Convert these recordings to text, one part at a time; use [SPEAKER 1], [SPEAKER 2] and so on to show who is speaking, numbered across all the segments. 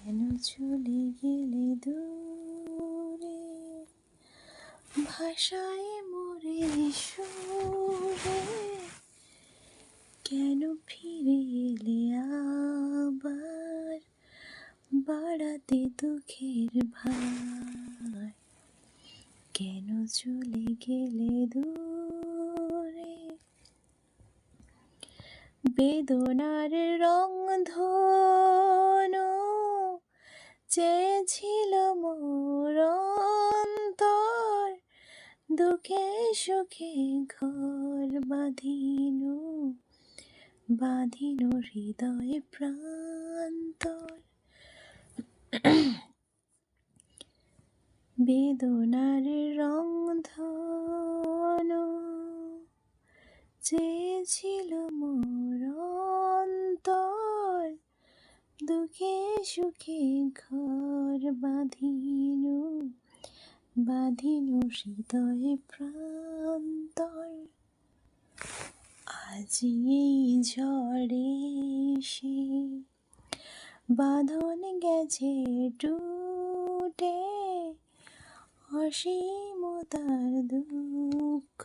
[SPEAKER 1] কেন চলে গেলে দূরে, ভাষায় মোরে সুরে, কেন ফিরে এলে আবার, বাড়াতে দুঃখের ভার। কেন চলে গেলে দূরে, বেদনার রংধনু চেয়েছিল মোর অন্তর, দুঃখে সুখে ঘর বাঁধিনু, বাঁধিনু হৃদয়ে প্রান্তর। বেদনার রংধনু চেয়েছিল মোর অন্তর, দুঃখে সুখে ঘর বাঁধিনু, বাঁধিনু হৃদয়ে প্রান্তর। আজি এই ঝড়ে এসে বাঁধন গেছে টুটে, অসীমতার দুঃখ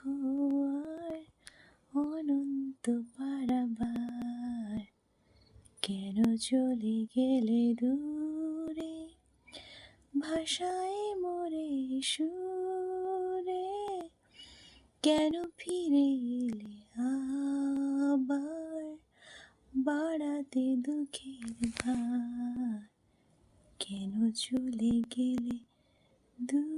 [SPEAKER 1] আর অনন্ত পারাবার। কেন চলে গেলে দূরে, ভাষায় মোরে সুরে, কেন ফিরে এলে আবার, বাড়াতে দুঃখের ভার। কেন চলে গেলে দূরে।